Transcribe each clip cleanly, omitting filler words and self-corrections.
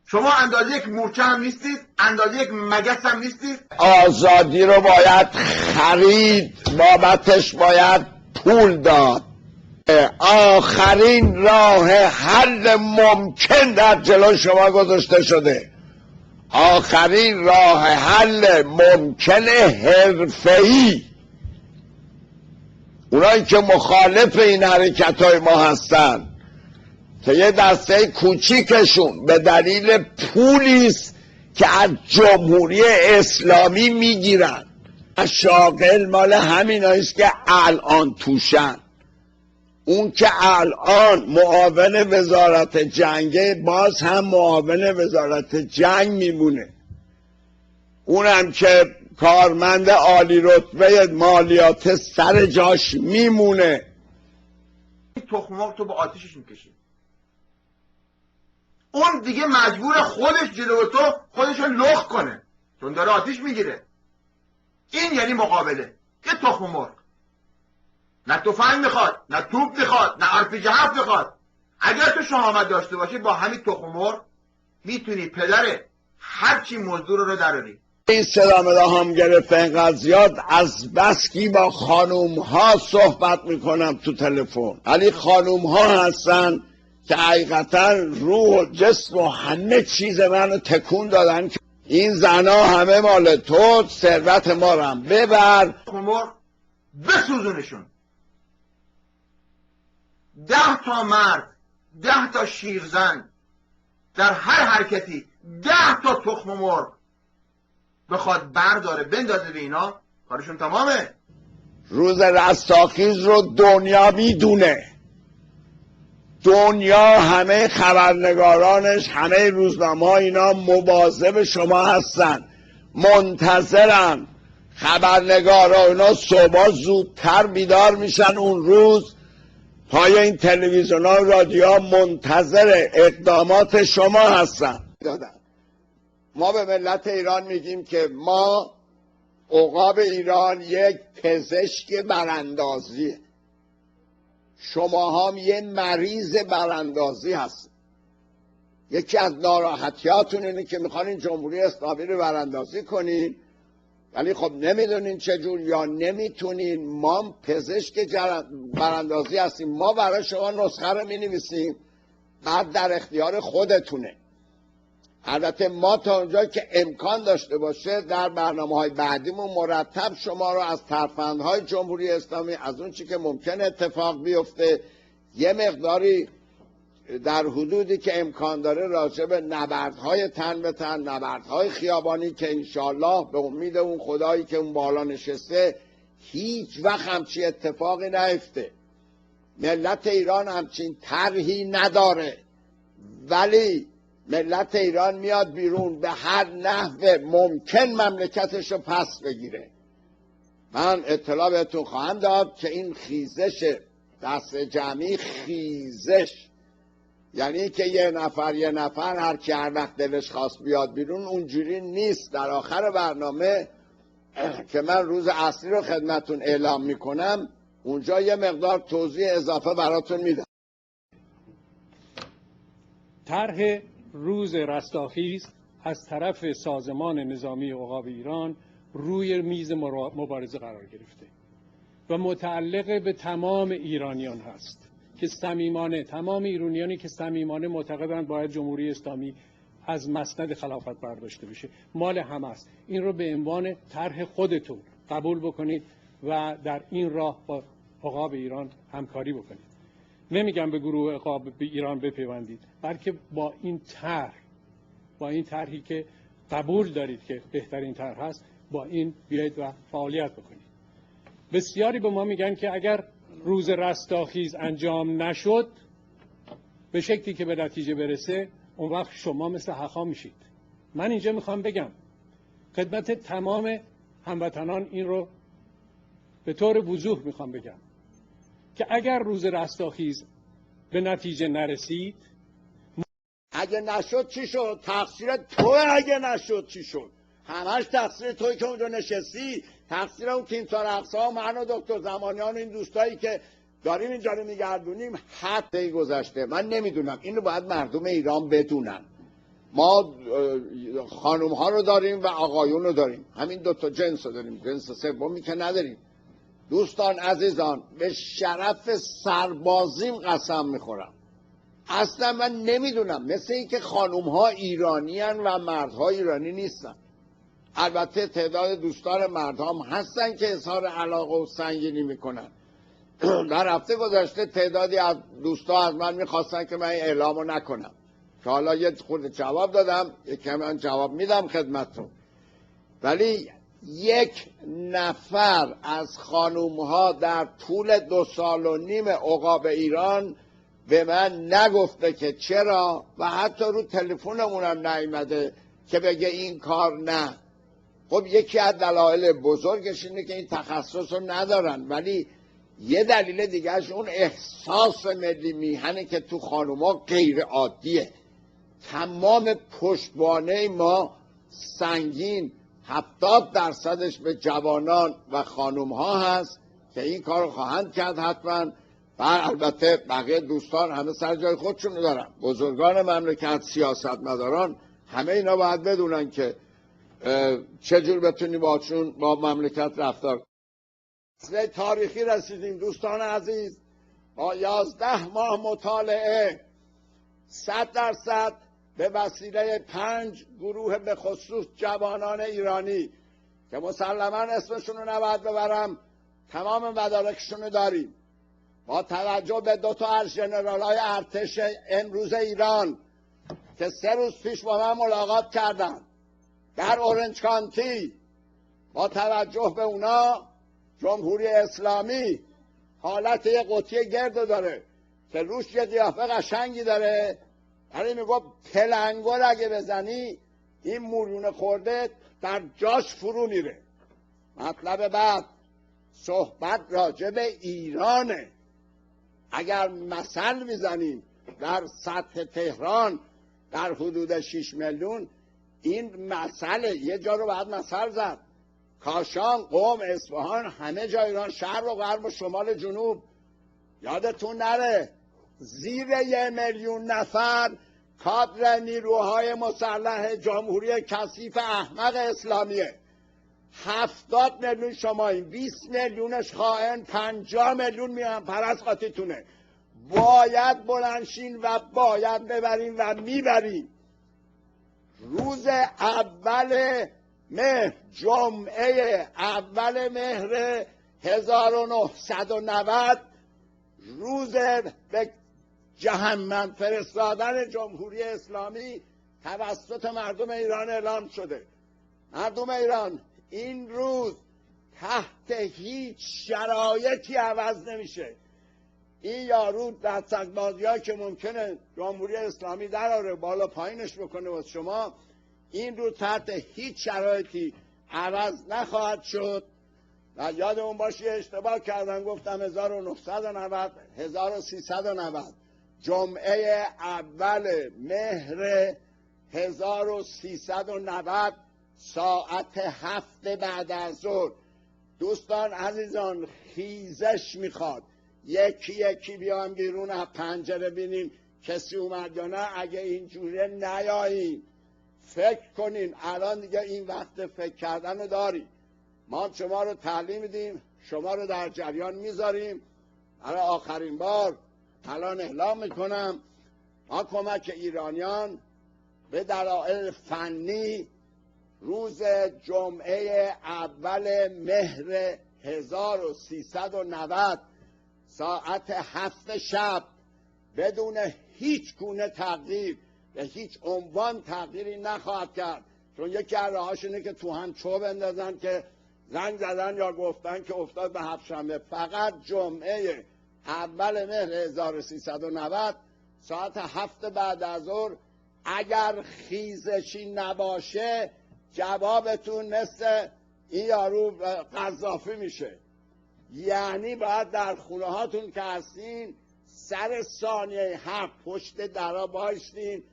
شما اندازه یک مورچه هم نیستید، اندازه یک مگس هم نیستید. آزادی رو باید خرید، بابتش باید پول داد. آخرین راه حل ممکن در جلو شما گذاشته شده. آخرین راه حل ممکن حرفه‌ای. اونایی که مخالف این حرکت‌های ما هستن که یه دسته کوچیکشون به دلیل پولیست که از جمهوری اسلامی میگیرن، شاغل مال همیناییست که الان توشن. اون که الان معاون وزارت جنگه باز هم معاون وزارت جنگ میمونه. اونم که کارمند عالی رتبه مالیات سر جاش میمونه. تخم مرغ تو با آتیشش میکشی، اون دیگه مجبور خودش جلو تو خودش رو لخ کنه چون داره آتیش میگیره. این یعنی مقابله. یه تخم مرغ نه تفنگ میخواد، نه توپ میخواد، نه RPG 7 میخواد. اگر تو شهامت داشته باشی با همین تخم مرغ میتونی پدر هرچی مزدور رو دراری. این صدا هم گرفته اینقدر زیاد از بسکی با خانوم ها صحبت میکنم تو تلفن، ولی خانوم ها هستن که حقیقتا روح و جسم و همه چیز منو تکون دادن که این زنا همه مال تو، ثروت ما رو هم ببر. تخم مرغ بسوزونشون. 10 تا مرد، 10 تا شیرزن در هر حرکتی 10 تا تخم مرغ بخواد برداره بندازه به اینا، کارشون تمامه. روز رستاخیز رو دنیا میدونه، دنیا همه خبرنگارانش، همه روزنامه ها اینا مواظب شما هستن، منتظرن. خبرنگارا اینا صبح زودتر بیدار میشن، اون روز پای این تلویزیون ها و رادیو منتظر اقدامات شما هستن. ما به ملت ایران میگیم که ما عقاب ایران یک پزشک براندازیه، شما هم یه مریض براندازی هست. یکی از ناراحتیاتون اینه که میخوان جمهوری اسلامی رو براندازی کنین، ولی خب نمیدونین چجور یا نمیتونین. ما پزشک براندازی هستیم، ما برای شما نسخه رو مینویسیم، بعد در اختیار خودتونه. البته ما تا اونجا که امکان داشته باشه در برنامه‌های بعدیمون مرتب شما رو از ترفندهای جمهوری اسلامی، از اون چی که ممکن اتفاق بیفته، یه مقداری در حدودی که امکان داره راجع به نبردهای تن به تن، نبردهای خیابانی که انشالله به امید اون خدایی که اون بالا نشسته هیچ وقت همچین اتفاقی نیفته. ملت ایران همچین طرحی نداره، ولی ملت ایران میاد بیرون به هر نحو ممکن مملکتش رو پس بگیره. من اطلاع بهتون خواهم داد که این خیزش دست جمعی، خیزش یعنی که یه نفر هر کی هر وقت دلش خواست بیاد بیرون، اونجوری نیست. در آخر برنامه که من روز اصلی رو خدمتون اعلام میکنم اونجا یه مقدار توضیح اضافه براتون میدم. طرح روز رستاخیز از طرف سازمان نظامی عقاب ایران روی میز مبارزه قرار گرفته و متعلق به تمام ایرانیان هست که صمیمانه، تمام ایرانیانی که صمیمانه معتقدند باید جمهوری اسلامی از مسند خلافت برداشته بشه، مال همه است. این رو به عنوان طرح خودتون قبول بکنید و در این راه با عقاب ایران همکاری بکنید. نمیگم به گروه عقاب به ایران بپیوندید، بلکه با این طرحی که قبول دارید که بهترین طرح هست، با این بیایید و فعالیت بکنید. بسیاری به ما میگن که اگر روز رستاخیز انجام نشد به شکلی که به نتیجه برسه، اون وقت شما مثل حقا میشید. من اینجا میخوام بگم خدمت تمام هموطنان، این رو به طور وضوح میخوام بگم که اگر روز رستاخیز به نتیجه نرسید، اگه نشد چی شد؟ تقصیر توه. اگه نشد چی شد؟ همش تقصیر توی که اونجا نشستی، تقصیر اون تیمسار اقصا و من و دکتر زمانیان و این دوستایی که داریم اینجا رو میگردونیم. حتی گذشته من نمیدونم، اینو باید مردم ایران بدونن. ما خانوم ها رو داریم و آقایون رو داریم، همین دوتا جنس رو داریم، جنس سومی که نداریم. دوستان عزیزان، به شرف سربازیم قسم میخورم، اصلا من نمیدونم، مثل این که خانوم ها ایرانی هن و مردها ایرانی نیستن. البته تعداد دوستان مرد هم هستن که اظهار علاقه و سنگینی میکنن. در هفته گذشته تعدادی از دوستا از من میخواستن که من اعلامو نکنم، که حالا یه خورده جواب دادم، یکی من جواب میدم خدمتتون. ولی یک نفر از خانوم ها در طول 2.5 سال عقاب ایران به من نگفته که چرا، و حتی رو تلفنمونم نیامده که بگه این کار نه. خب یکی از دلایل بزرگش اینه که این تخصص رو ندارن، ولی یه دلیل دیگهش اون احساس ملی میهنه که تو خانوما غیر عادیه. تمام پشتوانه ما سنگین 70% به جوانان و خانوم ها هست که این کار رو خواهند کرد حتما. و البته بقیه دوستان همه سر جای خودشون دارن، بزرگان مملکت، سیاستمداران، همه اینا باید بدونن که چجور بتونیم با مملکت رفتار. اصل تاریخی رسیدیم دوستان عزیز، با 11 ماه مطالعه 100% به وسیله 5 گروه به خصوص جوانان ایرانی که مسلما اسمشون رو نباید ببرم، تمام مدارکشون رو داریم، با توجه به 2 تا از ژنرال‌های ارتش امروز ایران که 3 روز پیش با من ملاقات کردن در اورنج کانتی، با توجه به اونا جمهوری اسلامی حالت یه قطعه گرد داره که روش یه قیافه قشنگی داره، ولی میگفت پلنگور اگه بزنی این مولیون خورده در جاش فرو میره. مطلب بعد صحبت راجع به ایرانه. اگر مثل میزنیم در سطح تهران در حدود 6 میلیون، این مسئله یه جا رو باید مثل زد. کاشان، قم، اصفهان، همه جا ایران، شرق و غرب و شمال جنوب. یادتون نره زیر 1 میلیون نفر کادر نیروهای مسلح جمهوری کثیف احمق اسلامیه. 70 میلیون شماییم، 20 میلیونش خائن، 50 میلیون میان پرست قاطیتونه. باید بلنشین و باید ببریم و میبریم. روز اول مهر، جمعه اول مهر 1990، روز به جهنم فرستادن جمهوری اسلامی توسط مردم ایران اعلام شده. مردم ایران، این روز تحت هیچ شرایطی عوض نمیشه. این یارو دستک‌بازی‌ها که ممکنه جمهوری اسلامی دراره بالا پایینش بکنه واسه شما، این رو تحت هیچ شرایطی عوض نخواهد شد. و یادمون باشه اشتباه کردن، گفتم 1990 1390 جمعه اول مهر 1390 ساعت 7 بعد از ظهر. دوستان عزیزان، خیزش میخواد، یکی یکی بیام بیرون از پنجره بینیم کسی اومد یا نه. اگه اینجوری نیاییم فکر کنین، الان دیگه این وقت فکر کردن رو داریم. ما شما رو تعلیم میدیم، شما رو در جریان میذاریم. برای آخرین بار الان اعلام میکنم، ما کمک ایرانیان به دلایل فنی روز جمعه اول مهر 1390 ساعت 7 شب بدون هیچ گونه تغییر به هیچ عنوان تغییری نخواهد کرد. چون یکی از راهاش اینه که تو هم چوب اندازن که زنگ زدن یا گفتن که افتاد به هفت‌شنبه. فقط جمعه اول مهر 1390 ساعت 7 بعد از ظهر. اگر خیزشی نباشه جوابتون مثل این یارو قذافی میشه. یعنی باید در خونه هاتون که هستین سر ثانیه 7 پشت درا بایستین،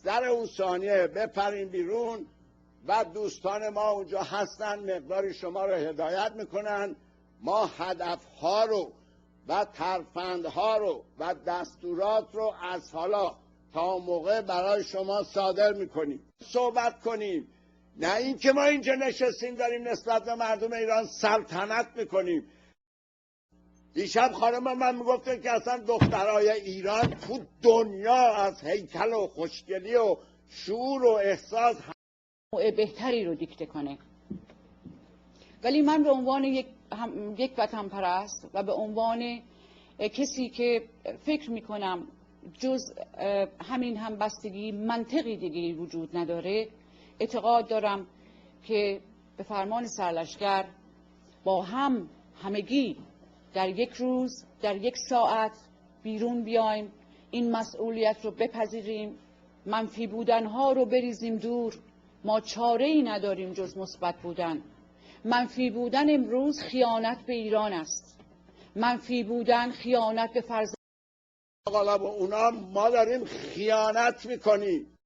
سر اون ثانیه بپرین بیرون و دوستان ما اونجا هستن، مقداری شما رو هدایت میکنن. ما هدفها رو و ترفندها رو و دستورات رو از حالا تا موقع برای شما صادر میکنیم، صحبت کنیم. نه اینکه ما اینجا نشستیم داریم نسبت به مردم ایران سلطنت میکنیم. دیشب خانم من میگفتن که اصلا دخترای ایران تو دنیا از هیکل و خوشگلی و شعور و احساس بهتری رو دیکته کنه. ولی من به عنوان یک وطن پرست و به عنوان کسی که فکر میکنم جز همین همبستگی منطقی دیگه وجود نداره، اعتقاد دارم که به فرمان سرلشکر با هم همگی در یک روز، در یک ساعت بیرون بیایم، این مسئولیت رو بپذیریم، منفی بودنها رو بریزیم دور. ما چاره‌ای نداریم جز مثبت بودن. منفی بودن امروز خیانت به ایران است. منفی بودن خیانت به فرزند. اونا ما داریم خیانت میکنیم.